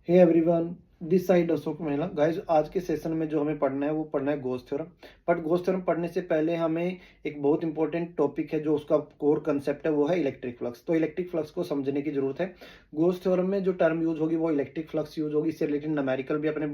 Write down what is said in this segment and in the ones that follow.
Hey everyone, this side Ashok महिला। Guys, आज के सेशन में जो हमें पढ़ना है वो पढ़ना है Gauss theorem. But Gauss theorem पढ़ने से पहले हमें एक बहुत इंपॉर्टेंट टॉपिक है जो उसका कोर कंसेप्ट है, वो है इलेक्ट्रिक फ्लक्स। तो इलेक्ट्रिक फ्लक्स को समझने की जरूरत है। गॉस थ्योरम में जो टर्म यूज होगी वो इलेक्ट्रिक फ्लक्स यूज होगी। इससे रिलेटेड न्यूमेरिकल भी अपने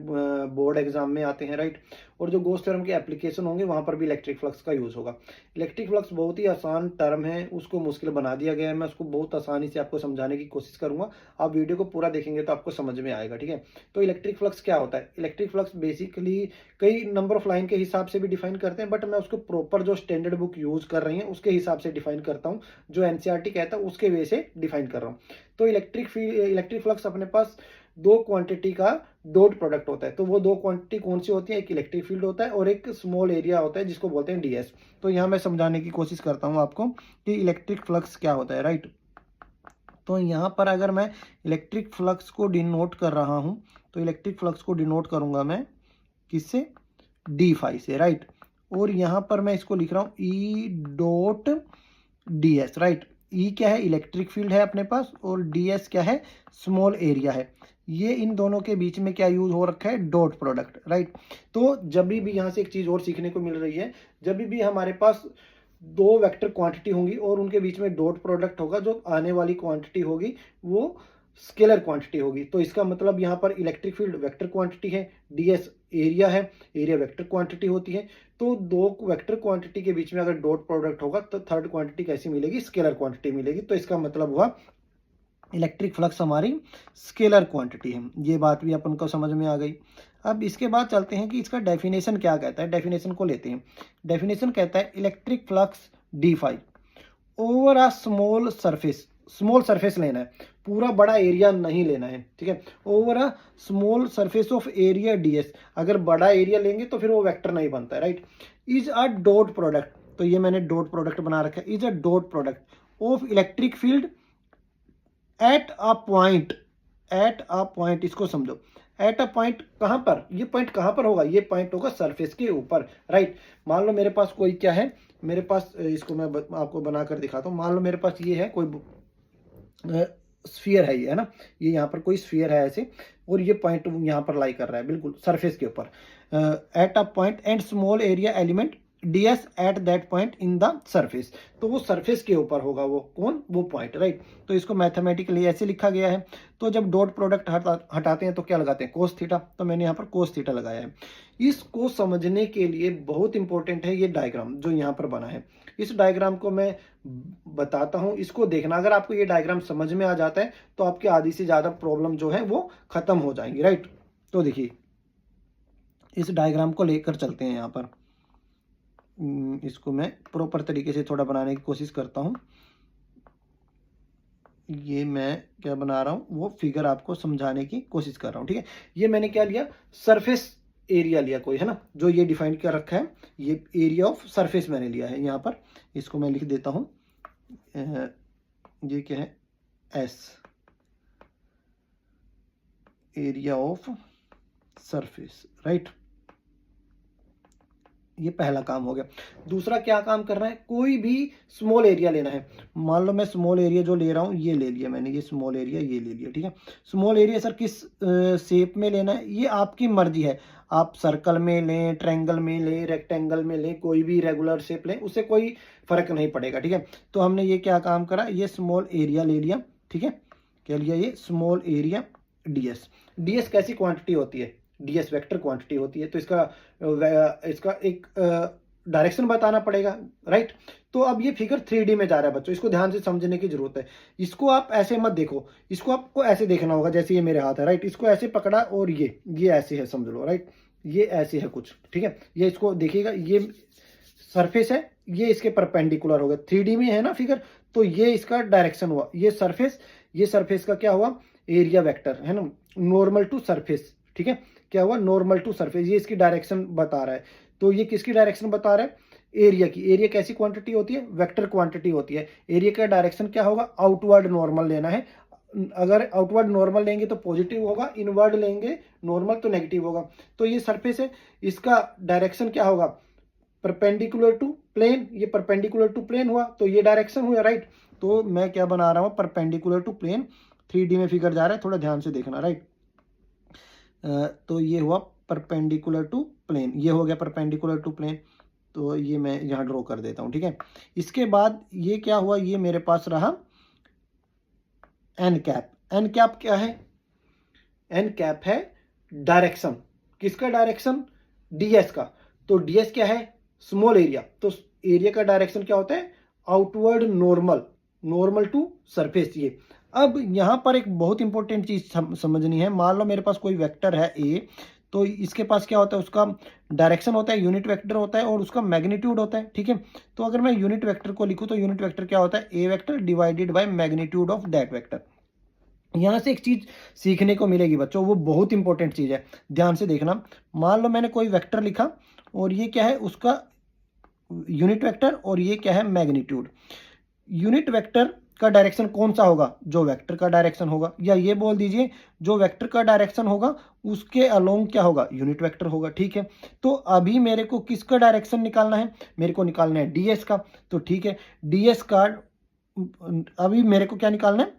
बोर्ड एग्जाम में आते हैं, राइट। और जो गॉस थ्योरम के एप्लीकेशन होंगे वहां पर भी इलेक्ट्रिक फ्लक्स का यूज होगा। इलेक्ट्रिक फ्लक्स बहुत ही आसान टर्म है, उसको मुश्किल बना दिया गया है। मैं उसको बहुत आसानी से आपको समझाने की कोशिश करूंगा। आप वीडियो को पूरा देखेंगे तो आपको समझ में आएगा, ठीक है। तो इलेक्ट्रिक फ्लक्स क्या होता है? इलेक्ट्रिक फ्लक्स बेसिकली कई नंबर ऑफ लाइन के हिसाब से भी डिफाइन करते हैं, बट मैं उसको प्रॉपर जो स्टैंडर्ड बुक यूज कर रही है उसके हिसाब से डिफाइन करता हूं। जो एनसीईआरटी कहता है उसके वे से डिफाइन कर रहा हूं। तो इलेक्ट्रिक फ्लक्स अपने पास दो क्वांटिटी का डॉट प्रोडक्ट होता है। तो वो दो क्वांटिटी कौन सी होती है? एक इलेक्ट्रिक फील्ड होता है और एक स्मॉल एरिया होता है जिसको बोलते हैं डीएस। तो यहां मैं समझाने की कोशिश करता हूं आपको कि इलेक्ट्रिक फ्लक्स क्या होता है, राइट। तो यहाँ पर अगर मैं इलेक्ट्रिक फ्लक्स को डिनोट कर रहा हूँ तो इलेक्ट्रिक फ्लक्स को डिनोट करूंगा मैं किससे? डी फाई से, राइट। और यहाँ पर मैं इसको लिख रहा हूँ E dot D S, right. E क्या है? इलेक्ट्रिक फील्ड है अपने पास, और डी एस क्या है? स्मॉल एरिया है। ये इन दोनों के बीच में क्या यूज हो रखा है? Dot product, right. तो जब भी यहाँ से एक चीज और सीखने को मिल रही है, जब भी हमारे पास दो वेक्टर क्वांटिटी होंगी और उनके बीच में डॉट प्रोडक्ट होगा, जो आने वाली क्वांटिटी होगी वो स्केलर क्वांटिटी होगी। तो इसका मतलब यहाँ पर इलेक्ट्रिक फील्ड वेक्टर क्वांटिटी है, डीएस एरिया है, एरिया वेक्टर क्वांटिटी होती है। तो दो वेक्टर क्वांटिटी के बीच में अगर डॉट प्रोडक्ट होगा तो थर्ड क्वांटिटी कैसी मिलेगी? स्केलर क्वांटिटी मिलेगी। तो इसका मतलब हुआ इलेक्ट्रिक फ्लक्स हमारी स्केलर क्वांटिटी है। ये बात भी अपन को समझ में आ गई। अब इसके बाद चलते हैं कि इसका डेफिनेशन क्या कहता है। डेफिनेशन को लेते हैं। डेफिनेशन कहता है electric flux d phi over a small surface लेना है, पूरा बड़ा एरिया नहीं लेना है, ठीक है। Over a small surface of area DS. अगर बड़ा एरिया लेंगे तो फिर वो वेक्टर नहीं बनता है, right. Is a dot product, तो ये मैंने डॉट प्रोडक्ट बना रखा है। Is a dot product of electric field at a point, इसको समझो। एट अ पॉइंट कहां पर? ये पॉइंट कहां पर होगा? ये पॉइंट होगा सरफेस के ऊपर, राइट। मान लो मेरे पास कोई क्या है, मेरे पास इसको मैं आपको बनाकर दिखाता हूं। मान लो मेरे पास ये है कोई स्फीयर है, ये है ना, ये यहाँ पर कोई स्फीयर है ऐसे, और ये पॉइंट यहाँ पर लाई कर रहा है बिल्कुल सरफेस के ऊपर। At a point and small area element ds at that point in the surface. तो वो सरफेस के ऊपर होगा, वो कौन? वो पॉइंट, राइट। तो इसको मैथमेटिकली ऐसे लिखा गया है। तो जब डॉट प्रोडक्ट हटाते हैं तो क्या लगाते हैं? Cos theta. तो मैंने यहाँ पर कोस थीटा लगाया है। इसको समझने के लिए बहुत इंपॉर्टेंट है ये डायग्राम जो यहाँ पर बना है। इस डायग्राम को मैं बताता हूं, इसको देखना। अगर आपको ये डायग्राम समझ में आ जाता है तो आपकी आधी से ज्यादा प्रॉब्लम जो है वो खत्म हो जाएंगी, राइट। तो देखिए, इस डायग्राम को लेकर चलते हैं यहाँ पर। इसको मैं प्रॉपर तरीके से थोड़ा बनाने की कोशिश करता हूं। ये मैं क्या बना रहा हूं, वो फिगर आपको समझाने की कोशिश कर रहा हूं, ठीक है। ये मैंने क्या लिया? सरफेस एरिया लिया कोई, है ना, जो ये डिफाइन कर रखा है। ये एरिया ऑफ सरफेस मैंने लिया है यहाँ पर। इसको मैं लिख देता हूं, ये क्या है? S, area of surface, right. ये पहला काम हो गया। दूसरा क्या काम करना है? कोई भी स्मॉल एरिया लेना है। मान लो मैं स्मॉल एरिया जो ले रहा हूं ये ले लिया मैंने, ये स्मॉल एरिया ये ले लिया, ठीक है। स्मॉल एरिया सर किस शेप में लेना है? ये आपकी मर्जी है। आप सर्कल में लें, ट्रायंगल में लें, रेक्टेंगल में लें, कोई भी रेगुलर शेप लें, उससे कोई फर्क नहीं पड़ेगा, ठीक है। तो हमने ये क्या काम करा? ये स्मॉल एरिया ले लिया, ठीक है। क्या लिया? ये स्मॉल एरिया डीएस। डीएस कैसी क्वांटिटी होती है? डीएस वेक्टर क्वांटिटी होती है। तो इसका एक डायरेक्शन बताना पड़ेगा, राइट। तो अब ये फिगर 3D में जा रहा है बच्चों, इसको ध्यान से समझने की जरूरत है। इसको आप ऐसे मत देखो, इसको आपको ऐसे देखना होगा जैसे ये मेरे हाथ है, राइट। इसको ऐसे पकड़ा और ये ऐसे है, समझ लो, राइट। ये ऐसे है कुछ, ठीक है। ये इसको देखिएगा, ये सरफेस है, ये इसके परपेंडिकुलर होगा। 3D में है ना फिगर, तो ये इसका डायरेक्शन हुआ। ये सरफेस का क्या हुआ? एरिया वेक्टर, है ना, नॉर्मल टू सरफेस, ठीक है। क्या हुआ? Normal to surface. ये इसकी डायरेक्शन बता रहा है। तो ये किसकी डायरेक्शन बता रहा है? एरिया की। एरिया कैसी क्वांटिटी होती है? वेक्टर क्वांटिटी होती है। एरिया का डायरेक्शन क्या होगा? आउटवर्ड नॉर्मल लेना है। अगर आउटवर्ड नॉर्मल लेंगे तो पॉजिटिव होगा, इनवर्ड लेंगे नॉर्मल तो नेगेटिव होगा। तो ये सरफेस है, इसका डायरेक्शन क्या होगा? Perpendicular to plane. ये परपेंडिकुलर टू प्लेन हुआ, तो ये डायरेक्शन हुआ, राइट। तो मैं क्या बना रहा हूं? Perpendicular to plane. 3D में फिगर जा रहा है, थोड़ा ध्यान से देखना, राइट। तो ये हुआ परपेंडिकुलर टू प्लेन, ये हो गया परपेंडिकुलर टू प्लेन, तो ये मैं यहाँ ड्रॉ कर देता हूँ, ठीक है। इसके बाद ये क्या हुआ, ये मेरे पास रहा एन कैप। एन कैप क्या है, एन कैप है डायरेक्शन, किसका डायरेक्शन, डीएस का। तो डीएस क्या है, स्मॉल एरिया, तो एरिया का डायरेक्शन क्या होता है, outward normal, normal to surface. ये अब यहाँ पर एक बहुत इंपॉर्टेंट चीज समझनी है। मान लो मेरे पास कोई वेक्टर है ए, तो इसके पास क्या होता है, उसका डायरेक्शन होता है, यूनिट वेक्टर होता है और उसका मैग्नीट्यूड होता है, ठीक है। तो अगर मैं यूनिट वेक्टर को लिखूं तो यूनिट वेक्टर क्या होता है, a vector divided by magnitude of that vector. यहाँ से एक चीज सीखने को मिलेगी बच्चों, वो बहुत इंपॉर्टेंट चीज है, ध्यान से देखना। मान लो मैंने कोई वेक्टर लिखा और ये क्या है, उसका यूनिट वेक्टर और ये क्या है, मैग्नीट्यूड। यूनिट वेक्टर का डायरेक्शन कौन सा होगा, जो वेक्टर का डायरेक्शन होगा, या ये बोल दीजिए जो वेक्टर का डायरेक्शन होगा उसके अलोंग क्या होगा, यूनिट वेक्टर होगा, ठीक है। तो अभी मेरे को किसका डायरेक्शन निकालना है, मेरे को निकालना है डीएस का। तो ठीक है, डीएस का अभी मेरे को क्या निकालना है,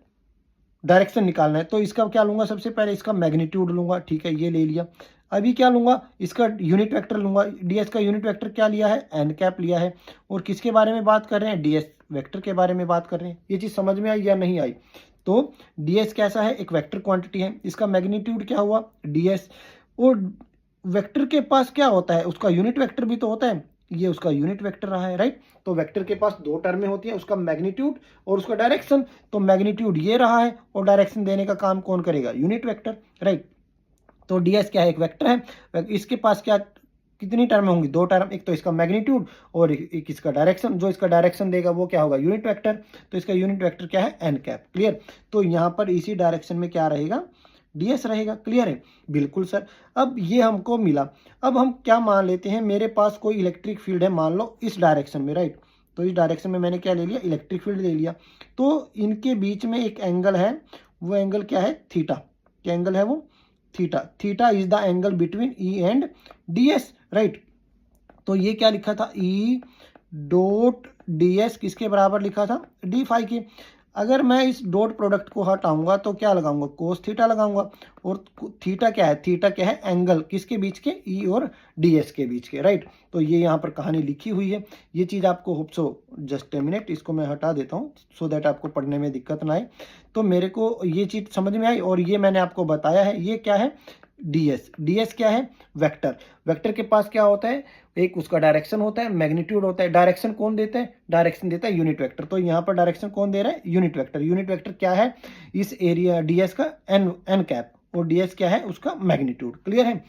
डायरेक्शन निकालना है। तो इसका क्या लूंगा, सबसे पहले इसका मैग्नीट्यूड लूंगा, ठीक है, ये ले लिया। अभी क्या लूंगा, इसका यूनिट वेक्टर लूंगा। डीएस का यूनिट वेक्टर क्या लिया है, एन कैप लिया है। और किसके बारे में बात कर रहे हैं, डीएस वेक्टर के बारे में बात कर रहे हैं। ये चीज समझ में आई या नहीं आई। तो डीएस कैसा है, एक वेक्टर क्वांटिटी है, इसका मैग्नीट्यूड क्या हुआ, डीएस। और वेक्टर के पास क्या होता है, उसका यूनिट वेक्टर भी तो होता है, ये उसका यूनिट वेक्टर रहा है, राइट। तो वेक्टर के पास दो टर्में होती हैं, उसका मैग्नीट्यूड और उसका डायरेक्शन। तो मैग्नीट्यूड ये रहा है और डायरेक्शन देने का काम कौन करेगा, यूनिट वेक्टर, राइट। तो डीएस क्या है, एक वेक्टर है, इसके पास क्या कितनी टर्म होंगी, दो टर्म, एक तो इसका मैग्नीट्यूड और एक इसका डायरेक्शन। जो इसका डायरेक्शन देगा वो क्या होगा, यूनिट वेक्टर। तो इसका यूनिट वेक्टर क्या है, एन कैप, क्लियर। तो यहाँ पर इसी डायरेक्शन में क्या रहेगा, डीएस रहेगा, क्लियर है, बिल्कुल सर। अब ये हमको मिला। अब हम क्या मान लेते हैं, मेरे पास कोई इलेक्ट्रिक फील्ड है, मान लो इस डायरेक्शन में, राइट। तो इस डायरेक्शन में मैंने क्या ले लिया, इलेक्ट्रिक फील्ड ले लिया। तो इनके बीच में एक एंगल है, वो एंगल क्या है, थीटा। क्या एंगल है वो, theta. Theta is the angle between E and DS, right. तो ये क्या लिखा था, ई डॉट डीएस किसके बराबर लिखा था, डी फाई के। अगर मैं इस डॉट प्रोडक्ट को हटाऊंगा तो क्या लगाऊंगा, कोस थीटा लगाऊंगा। और थीटा क्या है, थीटा क्या है, एंगल किसके बीच के, ई और डीएस के बीच के, राइट। तो ये यहाँ पर कहानी लिखी हुई है, ये चीज़ आपको hope so, just a minute, इसको मैं हटा देता हूँ सो दैट आपको पढ़ने में दिक्कत ना आए। तो मेरे को ये चीज़ समझ में आई और ये मैंने आपको बताया है। ये क्या है, डीएस। डीएस क्या है, वेक्टर। वेक्टर के पास क्या होता है, एक उसका डायरेक्शन होता है, मैग्नीट्यूड होता है। डायरेक्शन कौन देता है, डायरेक्शन देता है यूनिट वेक्टर। तो यहाँ पर डायरेक्शन कौन दे रहा है, यूनिट वेक्टर। यूनिट वेक्टर क्या है, इस एरिया डीएस का एन कैप, और डीएस क्या है, उसका मैग्नीट्यूड, क्लियर है।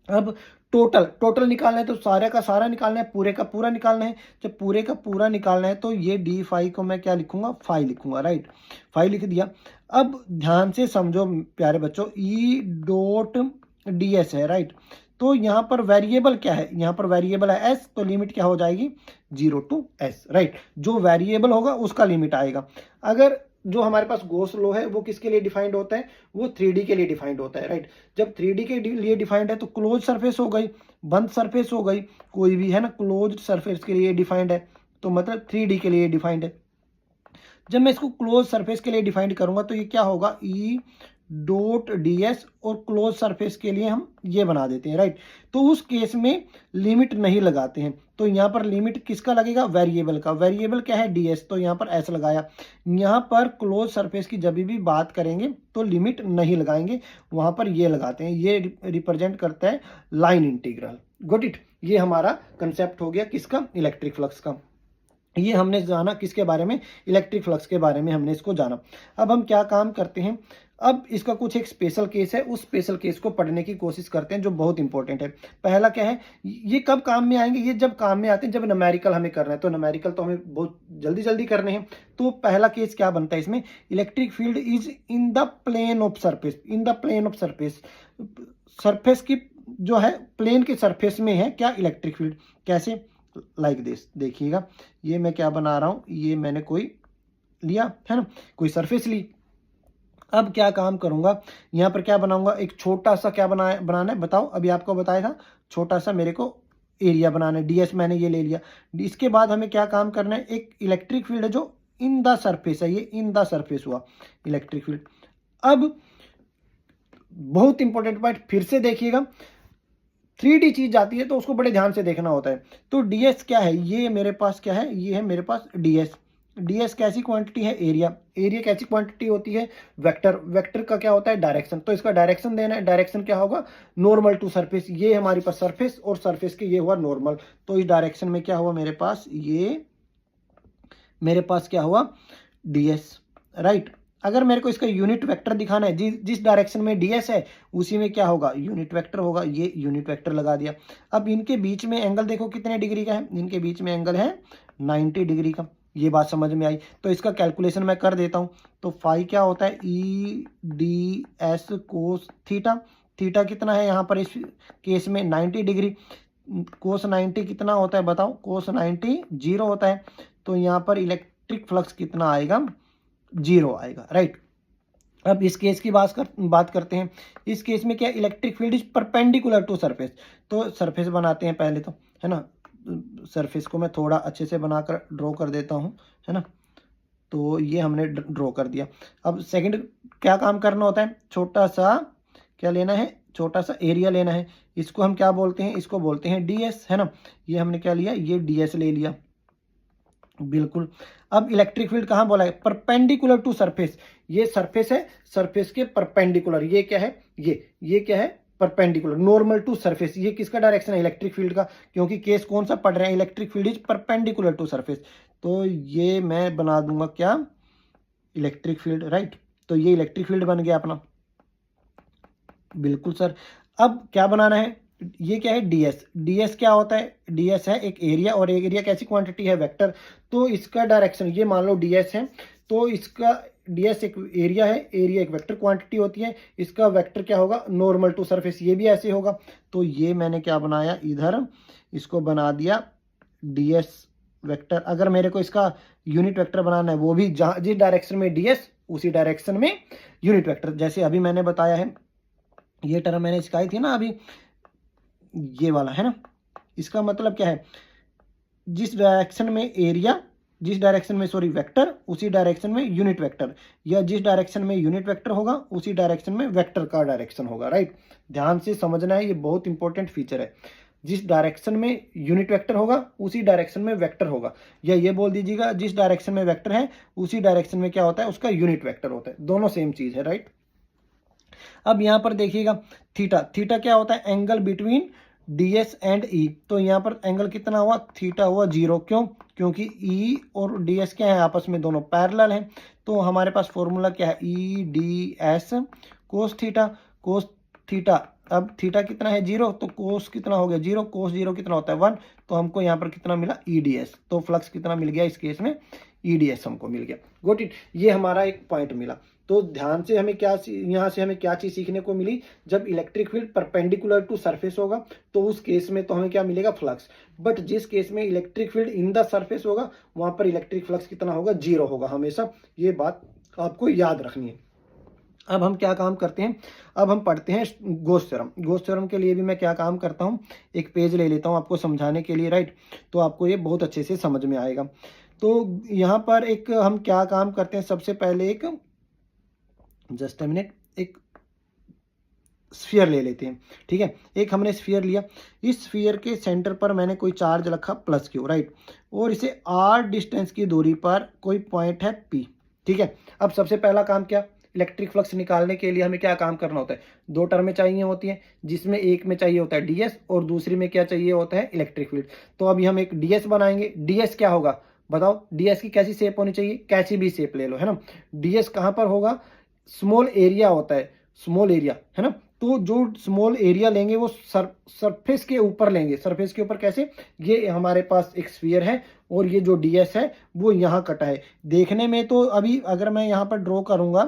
अब टोटल निकालना है, तो सारे का सारा निकालना है, पूरे का पूरा निकालना है। जब पूरे का पूरा निकालना है तो ये डी फाई को मैं क्या लिखूंगा, फाई लिखूंगा, राइट। फाई लिख दिया। अब ध्यान से समझो प्यारे बच्चों, ई डॉट डी एस है, राइट। तो यहाँ पर वेरिएबल क्या है, यहाँ पर वेरिएबल है एस, तो लिमिट क्या हो जाएगी, 0 टू एस, राइट। जो वेरिएबल होगा उसका लिमिट आएगा। अगर जो हमारे पास गॉस लॉ है वो किसके लिए डिफाइंड होता है, वो 3D के लिए डिफाइंड होता है, राइट। जब 3D के लिए डिफाइंड है तो क्लोज सरफेस हो गई, बंद सरफेस हो गई, कोई भी है ना, क्लोज सरफेस के लिए डिफाइंड है, तो मतलब 3D के लिए डिफाइंड है। जब मैं इसको क्लोज सरफेस के लिए डिफाइंड करूंगा तो ये क्या होगा, ई डॉट डीएस, और क्लोज सरफेस के लिए हम ये बना देते हैं, राइट। तो उस केस में लिमिट नहीं लगाते हैं। तो यहाँ पर लिमिट किसका लगेगा, वेरिएबल का। वेरिएबल क्या है, डीएस, तो यहाँ पर एस लगाया। यहाँ पर क्लोज सरफेस की जब भी बात करेंगे तो लिमिट नहीं लगाएंगे, वहां पर ये लगाते हैं। ये रिप्रेजेंट करता है लाइन इंटीग्रल, गॉट इट। ये हमारा कंसेप्ट हो गया किसका, इलेक्ट्रिक फ्लक्स का। ये हमने जाना किसके बारे में, इलेक्ट्रिक फ्लक्स के बारे में हमने इसको जाना। अब हम क्या काम करते हैं, अब इसका कुछ एक स्पेशल केस है, उस स्पेशल केस को पढ़ने की कोशिश करते हैं जो बहुत इंपॉर्टेंट है। पहला क्या है, ये कब काम में आएंगे, ये जब काम में आते हैं जब न्यूमेरिकल हमें करना है। तो न्यूमेरिकल तो हमें बहुत जल्दी जल्दी करने हैं। तो पहला केस क्या बनता है इसमें, electric field is in the plane of surface. In the plane of surface, surface की जो है प्लेन के सरफेस में है क्या, इलेक्ट्रिक फील्ड। कैसे, लाइक दिस, देखिएगा। ये मैं क्या बना रहा हूं, ये मैंने कोई लिया है ना, कोई सरफेस ली। अब क्या काम करूंगा, यहां पर क्या बनाऊंगा, एक छोटा सा क्या बनाना है बताओ, अभी आपको बताया था, छोटा सा मेरे को एरिया बनाना है, डीएस मैंने ये ले लिया। इसके बाद हमें क्या काम करना है, एक इलेक्ट्रिक फील्ड है जो इन द सरफेस है, ये इन द सरफेस हुआ इलेक्ट्रिक फील्ड। अब बहुत इंपॉर्टेंट पॉइंट, फिर से देखिएगा। 3D चीज आती है तो उसको बड़े ध्यान से देखना होता है। तो ds क्या है, ये मेरे पास क्या है, ये है मेरे पास ds। ds कैसी क्वांटिटी है, एरिया। एरिया कैसी क्वांटिटी होती है, वेक्टर। वेक्टर का क्या होता है, डायरेक्शन। तो इसका डायरेक्शन देना है, डायरेक्शन क्या होगा, नॉर्मल टू सरफेस। ये हमारे पास सरफेस और सरफेस के ये हुआ नॉर्मल। तो इस डायरेक्शन में क्या हुआ मेरे पास, ये मेरे पास क्या हुआ, ds, राइट। अगर मेरे को इसका यूनिट वेक्टर दिखाना है, जिस डायरेक्शन में ds है उसी में क्या होगा, यूनिट वेक्टर होगा। ये यूनिट वेक्टर लगा दिया। अब इनके बीच में एंगल देखो कितने डिग्री का है, इनके बीच में एंगल है 90 डिग्री का। ये बात समझ में आई। तो इसका कैलकुलेशन मैं कर देता हूं। तो फाई क्या होता है, EDS कोस थीटा। थीटा कितना है यहाँ पर इस केस में, 90 डिग्री। कोस 90 कितना होता है बताओ, कोस 90 जीरो होता है। तो यहाँ पर इलेक्ट्रिक फ्लक्स कितना आएगा, जीरो आएगा, राइट। अब इस केस की बात करते हैं। इस केस में क्या, electric field is perpendicular to surface. तो सरफेस बनाते हैं पहले तो, है ना। सरफेस को मैं थोड़ा अच्छे से बनाकर ड्रॉ कर देता हूँ, है ना। तो ये हमने ड्रॉ कर दिया। अब सेकंड क्या काम करना होता है, छोटा सा क्या लेना है, छोटा सा एरिया लेना है। इसको हम क्या बोलते हैं, इसको बोलते हैं ds, है ना। ये हमने क्या लिया, ये ds ले लिया, बिल्कुल। अब इलेक्ट्रिक फील्ड कहां बोला है, परपेंडिकुलर टू सरफेस। ये सरफेस है, सरफेस के परपेंडिकुलर। ये क्या है, ये क्या है, परपेंडिकुलर, नॉर्मल टू सरफेस। ये किसका डायरेक्शन है, इलेक्ट्रिक फील्ड का, क्योंकि केस कौन सा पढ़ रहे हैं, electric field is perpendicular to surface. तो ये मैं बना दूंगा क्या, इलेक्ट्रिक फील्ड, राइट। तो ये इलेक्ट्रिक फील्ड बन गया अपना, बिल्कुल सर। अब क्या बनाना है, ये क्या है, ds क्या होता है, ds है एक एरिया, और एक एरिया कैसी क्वांटिटी है, वेक्टर। तो इसका डायरेक्शन, ये मान लो ds है, तो इसका ds एक एरिया है, एरिया एक वेक्टर क्वांटिटी होती है। इसका वेक्टर क्या होगा, नॉर्मल टू सरफेस। ये भी ऐसे होगा। तो ये मैंने क्या बनाया इधर, इसको बना दिया ds वेक्टर। अगर मेरे को इसका यूनिट वेक्टर बनाना है, वो भी जहां जिस डायरेक्शन में ds उसी डायरेक्शन में यूनिट वेक्टर। जैसे अभी मैंने बताया है, ये टर्म मैंने सिखाई थी ना अभी, ये वाला, है ना। इसका मतलब क्या है, जिस डायरेक्शन में एरिया, जिस डायरेक्शन में सॉरी वेक्टर, उसी डायरेक्शन में यूनिट वेक्टर, या जिस डायरेक्शन में यूनिट वेक्टर होगा उसी डायरेक्शन में वेक्टर का डायरेक्शन होगा, राइट। ध्यान से समझना है, ये बहुत इंपॉर्टेंट फीचर है। जिस डायरेक्शन में यूनिट वेक्टर होगा उसी डायरेक्शन में वेक्टर होगा, या ये बोल दीजिएगा जिस डायरेक्शन में वेक्टर है उसी डायरेक्शन में क्या होता है, उसका यूनिट वेक्टर होता है। दोनों सेम चीज है, राइट। अब यहां पर देखिएगा, थीटा। थीटा क्या होता है, angle between ds and e। तो यहाँ पर एंगल कितना हुआ, थीटा हुआ 0। क्यों, क्योंकि e और ds क्या है, आपस में दोनों पैरेलल हैं। तो हमारे पास फॉर्मूला क्या है, EDS cos theta. Cos theta, अब थीटा कितना है 0, तो कोस कितना हो गया 0, कोस 0 कितना होता है 1। तो हमको यहाँ पर कितना मिला, EDS। तो फ्लक्स कितना मिल गया इस केस में, EDS हमको मिल गया। गोट इट, ये हमारा एक पॉइंट मिला। तो ध्यान से हमें क्या, यहाँ से हमें क्या चीज सीखने को मिली, जब electric field perpendicular to surface होगा तो उस केस में तो हमें क्या मिलेगा, फ्लक्स। बट जिस केस में electric field in the surface होगा वहां पर इलेक्ट्रिक फ्लक्स कितना होगा, 0 होगा हमेशा। ये बात आपको याद रखनी है। अब हम क्या काम करते हैं, अब हम पढ़ते हैं गॉस थ्योरम। गॉस थ्योरम के लिए भी मैं क्या काम करता हूँ, एक पेज ले लेता हूँ आपको समझाने के लिए, राइट। तो आपको ये बहुत अच्छे से समझ में आएगा। तो यहाँ पर एक हम क्या काम करते हैं, सबसे पहले एक जस्ट अ मिनट, एक स्फीयर ले लेते हैं, ठीक है। एक हमने स्फीयर लिया, इस स्फीयर के सेंटर पर मैंने कोई चार्ज रखा +Q, राइट। और इसे r डिस्टेंस की दूरी पर कोई पॉइंट है P, ठीक है। अब सबसे पहला काम क्या, इलेक्ट्रिक फ्लक्स निकालने के लिए हमें क्या काम करना होता है, दो टर्में चाहिए होती हैं, जिसमें एक में चाहिए होता है ds और दूसरी में क्या चाहिए होता है, इलेक्ट्रिक फील्ड। तो अभी हम एक ds बनाएंगे। ds क्या होगा बताओ, ds की कैसी शेप होनी चाहिए, कैसी भी शेप ले लो, है ना। ds कहां पर होगा, स्मॉल एरिया होता है, स्मॉल एरिया, है ना। तो जो स्मॉल एरिया लेंगे वो सरफेस के ऊपर लेंगे। सरफेस के ऊपर कैसे, ये हमारे पास एक स्फीयर है और ये जो ds है वो यहाँ कटा है। देखने में तो अभी अगर मैं यहाँ पर ड्रॉ करूंगा,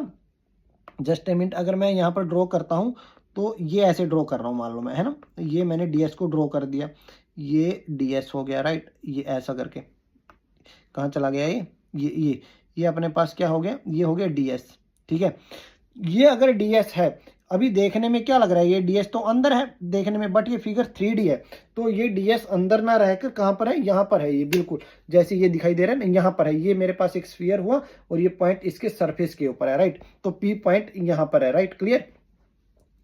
जस्ट ए मिनट, अगर मैं यहाँ पर ड्रॉ करता हूँ तो ये ऐसे ड्रॉ कर रहा हूँ मान लो मैं, है ना। ये मैंने ds को ड्रॉ कर दिया, ये ds हो गया, राइट। ये ऐसा करके कहाँ चला गया, ये अपने पास क्या हो गया, ये हो गया ds, ठीक है। ये अगर ds है, अभी देखने में क्या लग रहा है, ये ds तो अंदर है देखने में, बट ये फिगर 3D है। तो ये ds अंदर ना रहकर कहां पर है, यहां पर है। ये बिल्कुल जैसे ये दिखाई दे रहा है ना, यहां पर है। ये मेरे पास एक स्फीयर हुआ और ये पॉइंट इसके सरफेस के ऊपर है, राइट। तो P पॉइंट यहां पर है, राइट, क्लियर।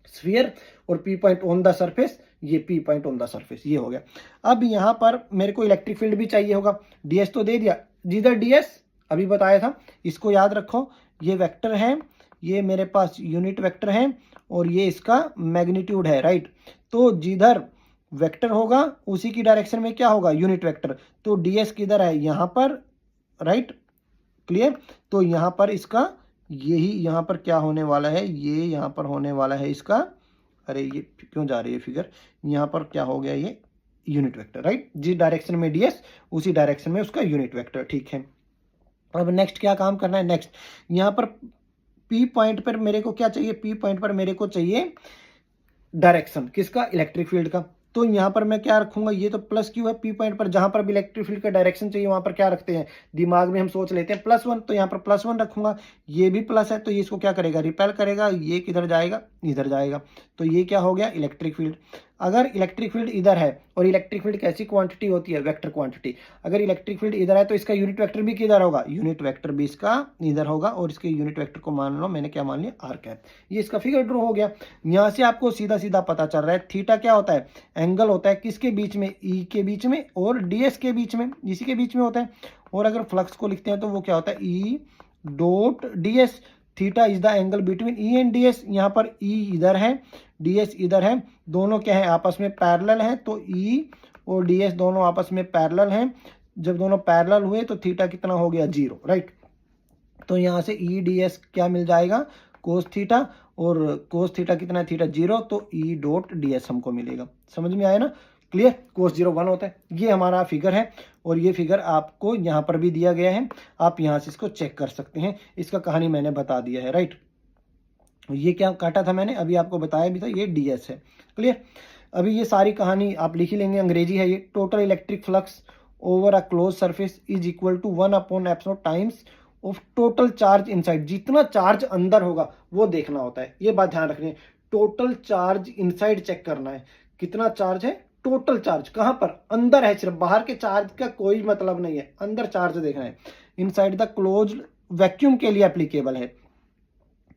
स्फीयर और P point on the surface, ये P point on the surface, ये हो गया। अब यहाँ पर मेरे को इलेक्ट्रिक फील्ड भी चाहिए होगा, डीएस तो दे दिया, जिधर डीएस अभी बताया था, इसको याद रखो, ये वेक्टर है, ये मेरे पास यूनिट वेक्टर है और ये इसका मैग्नीट्यूड है, राइट। तो जिधर वेक्टर होगा उसी की डायरेक्शन में क्या होगा, यूनिट वेक्टर। तो डीएस किधर है, यहाँ पर, राइट, क्लियर। तो यहाँ पर इसका यही यहाँ पर क्या होने वाला है, ये यहाँ पर होने वाला है इसका, अरे ये क्यों जा रही है फिगर, यहाँ पर क्या हो गया, ये यूनिट वेक्टर, राइट। जिस डायरेक्शन में डीएस उसी डायरेक्शन में उसका यूनिट वेक्टर, ठीक है। अब नेक्स्ट क्या काम करना है, नेक्स्ट यहाँ पर पी पॉइंट पर मेरे को क्या चाहिए, पी पॉइंट पर मेरे को चाहिए डायरेक्शन किसका, इलेक्ट्रिक फील्ड का। तो यहाँ पर मैं क्या रखूंगा, ये तो प्लस क्यू है, पी पॉइंट पर जहां पर भी इलेक्ट्रिक फील्ड का डायरेक्शन चाहिए वहां पर क्या रखते हैं, दिमाग में हम सोच लेते हैं +1, तो यहाँ पर +1 रखूंगा। ये भी प्लस है तो ये इसको क्या करेगा, रिपेल करेगा, ये किधर जाएगा, इधर जाएगा। तो ये क्या हो गया, इलेक्ट्रिक फील्ड। अगर इलेक्ट्रिक फील्ड इधर है, और इलेक्ट्रिक फील्ड कैसी क्वांटिटी होती है, वेक्टर क्वांटिटी, अगर इलेक्ट्रिक फील्ड इधर है तो इसका यूनिट वेक्टर भी किधर होगा, यूनिट वेक्टर भी इसका इधर होगा, और इसके यूनिट वेक्टर को मान लो मैंने क्या मान लिया, आर कैप। ये इसका फिगर ड्रॉ हो गया। यहाँ से आपको सीधा सीधा पता चल रहा है थीटा क्या होता है, एंगल होता है किसके बीच में, ई के बीच में और डीएस के बीच में, इसी के बीच में होता है। और अगर फ्लक्स को लिखते हैं तो वो क्या होता है, e dot DS, theta is the angle between E and DS. यहाँ पर ई इधर है, डीएस इधर है, दोनों क्या है, आपस में पैरेलल हैं, तो ई और डीएस दोनों आपस में पैरेलल हैं। जब दोनों पैरेलल हुए तो थीटा कितना हो गया, 0, राइट। तो यहाँ से ई डीएस क्या मिल जाएगा, कोस थीटा, और कोस थीटा कितना है, थीटा 0, तो ई डॉट डीएस हमको मिलेगा। समझ में आया ना, क्लियर। कोस 0 1 होता है। ये हमारा फिगर है, और ये फिगर आपको यहाँ पर भी दिया गया है, आप यहाँ से इसको चेक कर सकते हैं। इसका कहानी मैंने बता दिया है, राइट। ये क्या काटा था मैंने, अभी आपको बताया भी था, ये डीएस है, क्लियर। अभी ये सारी कहानी आप लिख ही लेंगे, अंग्रेजी है ये। Total electric flux over a close surface is equal to 1/ε times of total charge inside. जितना चार्ज अंदर होगा वो देखना होता है, ये बात ध्यान रखनी है। टोटल चार्ज इनसाइड चेक करना है, कितना चार्ज है, टोटल चार्ज कहां पर, अंदर है, सिर्फ बाहर के चार्ज का कोई मतलब नहीं है, अंदर चार्ज देखना है। इनसाइड द क्लोज वैक्यूम के लिए एप्लीकेबल है।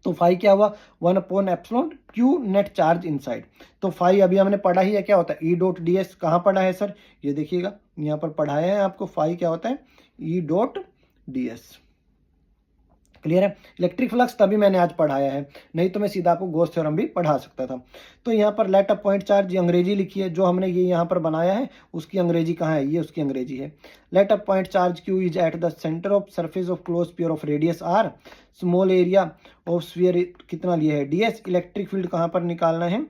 तो फाई क्या हुआ, 1/ε नेट चार्ज इनसाइड। तो फाई अभी हमने पढ़ा ही है, क्या होता है, ई डॉट डी एस। कहाँ पढ़ा है सर, ये देखिएगा यहाँ पर पढ़ाया है आपको, फाई क्या होता है, e dot D S, clear है। इलेक्ट्रिक फ्लक्स तभी मैंने आज पढ़ाया है, नहीं तो मैं सीधा आपको गॉस थ्योरम भी पढ़ा सकता था। तो यहाँ पर लेट अ पॉइंट चार्ज, ये अंग्रेजी लिखी है, जो हमने ये यहाँ पर बनाया है उसकी अंग्रेजी कहाँ है, ये उसकी अंग्रेजी है। Let a point charge q is at the centre of surface of close sphere of radius r, small area of sphere कितना लिया है, डीएस। इलेक्ट्रिक फील्ड कहाँ पर निकालना है,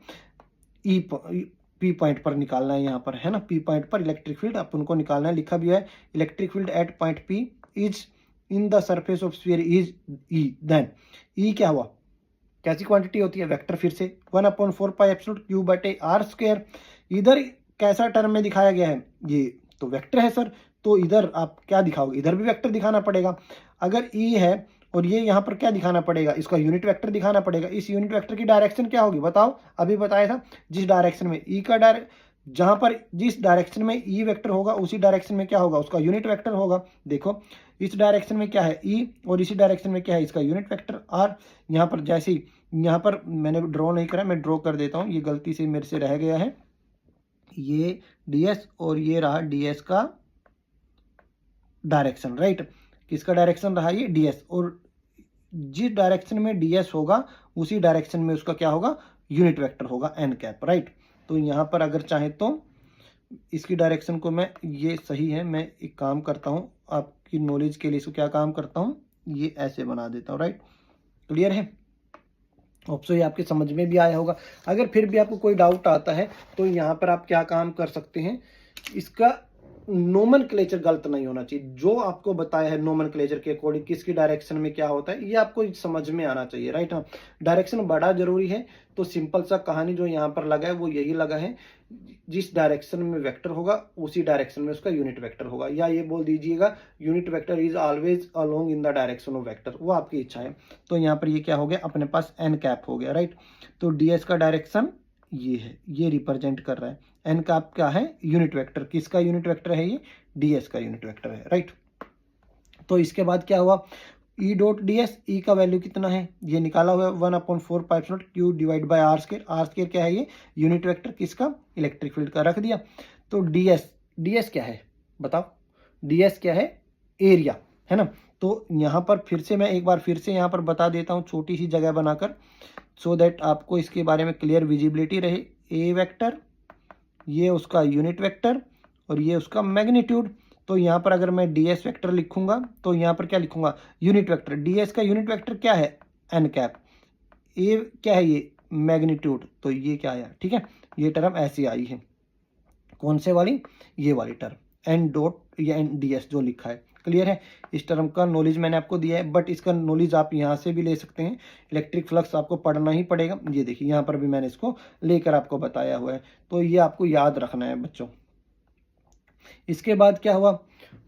ई पी पॉइंट पर निकालना है, यहाँ पर है ना, पी पॉइंट पर इलेक्ट्रिक फील्ड अपन को निकालना है। लिखा भी है, electric field at point P is in the surface of sphere is E. Then E क्या हुआ, कैसी क्वांटिटी होती है, वेक्टर, फिर से 1/4πε/क्यू/r²। इधर कैसा टर्म में दिखाया गया है, ये तो वेक्टर है सर, तो इधर आप क्या दिखाओगे, इधर भी वेक्टर दिखाना पड़ेगा। अगर ई है और ये यहाँ पर क्या दिखाना पड़ेगा, इसका यूनिट वेक्टर दिखाना पड़ेगा। इस यूनिट वेक्टर की डायरेक्शन क्या होगी बताओ, अभी बताया था, जिस डायरेक्शन में ई का जहां पर जिस डायरेक्शन में ई वेक्टर होगा उसी डायरेक्शन में क्या होगा, उसका यूनिट वेक्टर होगा। देखो इस डायरेक्शन में क्या है ई, और इसी डायरेक्शन में क्या है, इसका यूनिट वेक्टर आर। यहाँ पर जैसे ही, यहाँ पर मैंने ड्रॉ नहीं करा, मैं ड्रॉ कर देता हूँ, ये गलती से मेरे से रह गया है, ये डीएस और ये रहा डीएस का डायरेक्शन, राइट। किसका डायरेक्शन रहा, ये डीएस, और जिस डायरेक्शन में डीएस होगा उसी डायरेक्शन में उसका क्या होगा, यूनिट वेक्टर होगा एन कैप, राइट। तो यहाँ पर अगर चाहे तो इसकी डायरेक्शन को मैं, ये सही है, मैं एक काम करता हूँ आपकी नॉलेज के लिए, इसको क्या काम करता हूँ, ये ऐसे बना देता हूँ, राइट। क्लियर है, ऑप्शन ये आपके समझ में भी आया होगा। अगर फिर भी आपको कोई डाउट आता है तो यहाँ पर आप क्या काम कर सकते हैं, इसका नोमेनक्लेचर गलत नहीं होना चाहिए, जो आपको बताया है नोमेनक्लेचर के अकॉर्डिंग किसकी डायरेक्शन में क्या होता है ये आपको समझ में आना चाहिए, राइट। हाँ, डायरेक्शन बड़ा जरूरी है। तो सिंपल सा कहानी जो यहाँ पर लगा है वो यही लगा है, जिस डायरेक्शन में वेक्टर होगा उसी डायरेक्शन में उसका यूनिट वेक्टर होगा, या ये बोल दीजिएगा unit vector is always along in the direction of vector, वो आपकी इच्छा है। तो यहाँ पर ये क्या हो गया, अपने पास एन कैप हो गया, राइट। तो डीएस का डायरेक्शन ये है, ये रिप्रेजेंट कर रहा है। एन कैप क्या है, यूनिट वेक्टर, किसका यूनिट वेक्टर है, ये डीएस का यूनिट वेक्टर है, राइट। तो इसके बाद क्या हुआ, e dot D s, e का वैल्यू कितना है ये निकाला हुआ है 1/4 q divide by r square. R square क्या है ये यूनिट वेक्टर किसका इलेक्ट्रिक फील्ड का रख दिया। तो डी एस क्या है बताओ, डी एस क्या है एरिया है ना। तो यहाँ पर फिर से मैं एक बार फिर से यहाँ पर बता देता हूँ छोटी सी जगह बनाकर, सो दैट आपको इसके बारे में क्लियर विजिबिलिटी रहे। ए वेक्टर ये उसका यूनिट वेक्टर और ये उसका मैग्नीट्यूड। तो यहाँ पर अगर मैं डी एस वैक्टर लिखूंगा तो यहाँ पर क्या लिखूंगा यूनिट वेक्टर, डी एस का यूनिट वेक्टर क्या है एन कैप, ए क्या है ये मैग्नीट्यूड, तो ये क्या आया ठीक है, ये टर्म ऐसी आई है कौन से वाली ये वाली टर्म एन डॉट या एन डी एस जो लिखा है। क्लियर है, इस टर्म का नॉलेज मैंने आपको दिया है, बट इसका नॉलेज आप यहाँ से भी ले सकते हैं। इलेक्ट्रिक फ्लक्स आपको पढ़ना ही पड़ेगा, ये देखिए यहाँ पर भी मैंने इसको लेकर आपको बताया हुआ है, तो ये आपको याद रखना है बच्चों। इसके बाद क्या हुआ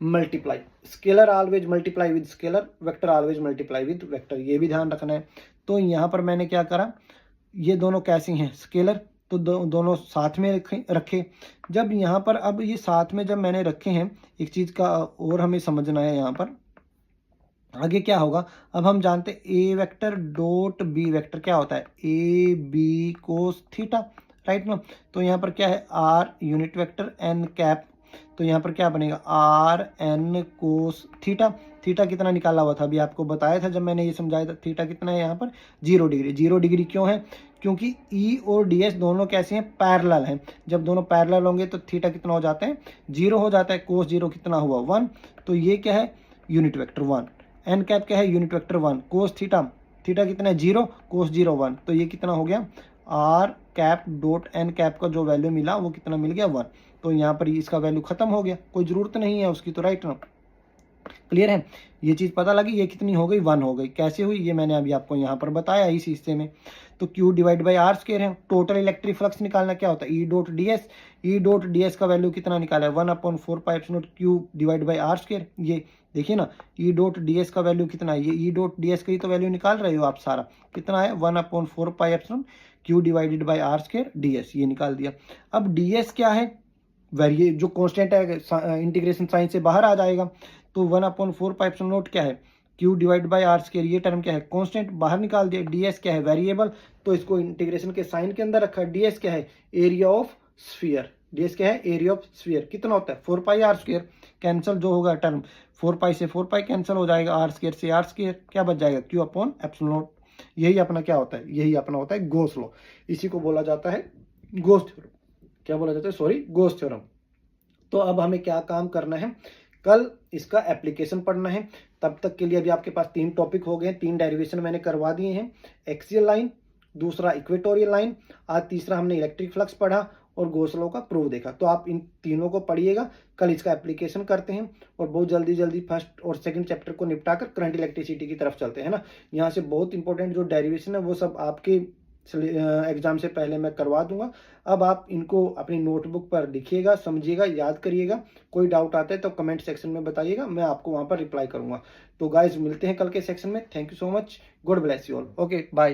multiply, scalar always multiply with scalar, vector always multiply with vector, ये भी ध्यान रखना है। तो यहाँ पर मैंने क्या करा, ये दोनों कैसी हैं स्केलर, तो दोनों साथ में रखे। जब यहाँ पर अब ये साथ में जब मैंने रखे हैं, एक चीज़ का और हमें समझना है यहाँ पर आगे क्या होगा। अब हम जानते हैं a vector dot b vector क्या होता है a b cos theta, right ना। तो यहाँ पर क्या है r unit vector n cap, तो यहाँ पर क्या बनेगा r n cos theta. Theta कितना निकाला हुआ था अभी आपको बताया था जब मैंने ये समझाया था, थीटा कितना है यहाँ पर 0 डिग्री। 0 डिग्री क्यों है, क्योंकि ई और डी एस दोनों कैसे हैं पैरेलल हैं। जब दोनों पैरेलल होंगे तो थीटा कितना हो जाता है 0 हो जाता है। कोस 0 कितना हुआ 1, तो ये क्या है यूनिट वेक्टर 1। एन कैप क्या है यूनिट वेक्टर 1। कोस थीटा, थीटा कितना है 0, कोस 0 1, तो ये कितना हो गया r cap dot n cap का जो वैल्यू मिला वो कितना मिल गया 1। तो यहाँ पर इसका वैल्यू खत्म हो गया, कोई जरूरत नहीं है उसकी, तो राइट ना। क्लियर है, ये चीज़ पता लगी, ये कितनी हो गई 1 हो गई। कैसे हुई ये मैंने अभी आपको यहाँ पर बताया इस हिस्से में। तो Q divide by r square है। टोटल इलेक्ट्रिक फ्लक्स निकालना क्या होता है e dot D s, e dot D s का वैल्यू कितना निकाला है 1/4 Q divide by r square. ये देखिए ना ई डॉट डी एस का वैल्यू कितना है, ये ई डॉट डी एस का ही तो वैल्यू निकाल रहे हो आप सारा, कितना है 1/4 Q divided by r square d s, ये निकाल दिया। अब डी एस क्या है वेरिए जो कांस्टेंट है इंटीग्रेशन साइन से बाहर आ जाएगा, तो 1/4 क्या है Q divide by r square, ये टर्म क्या है कांस्टेंट बाहर निकाल दिया। डी एस क्या है वेरिएबल, तो इसको इंटीग्रेशन के साइन के अंदर रखा है। डी एस क्या है area of sphere, D S क्या है एरिया ऑफ स्फीयर, कितना होता है 4 पाई आर स्क्वायर। कैंसिल जो होगा टर्म 4 पाई से 4 पाई कैंसिल हो जाएगा, आर स्क्वायर से आर स्क्वायर, क्या बच जाएगा Q अपॉन एप्सिलॉन नॉट। यही अपना क्या होता है, यही अपना होता है गॉस लॉ, इसी को बोला जाता है गॉस थ्योरम। क्या बोला जाता है सॉरी गॉस थ्योरम। तो अब हमें क्या काम करना है, कल इसका एप्लीकेशन पढ़ना है। तब तक के लिए अभी आपके पास 3 टॉपिक हो गए, 3 डेरिवेशन मैंने करवा दिए हैं, एक्सियल लाइन, दूसरा इक्वेटोरियल लाइन, आज तीसरा हमने इलेक्ट्रिक फ्लक्स पढ़ा और गॉस लॉ का प्रूफ देखा। तो आप इन तीनों को पढ़िएगा, कल इसका एप्लीकेशन करते हैं और बहुत जल्दी फर्स्ट और सेकंड चैप्टर को निपटाकर करंट इलेक्ट्रिसिटी की तरफ चलते हैं ना। यहाँ से बहुत इंपॉर्टेंट जो डेरिवेशन है वो सब आपके एग्जाम से पहले मैं करवा दूंगा। अब आप इनको अपनी नोटबुक पर लिखिएगा, समझिएगा, याद करिएगा। कोई डाउट आता है तो कमेंट सेक्शन में बताइएगा, मैं आपको वहां पर रिप्लाई करूंगा। तो गाइज मिलते हैं कल के सेक्शन में। Thank you so much, God bless you all, okay bye.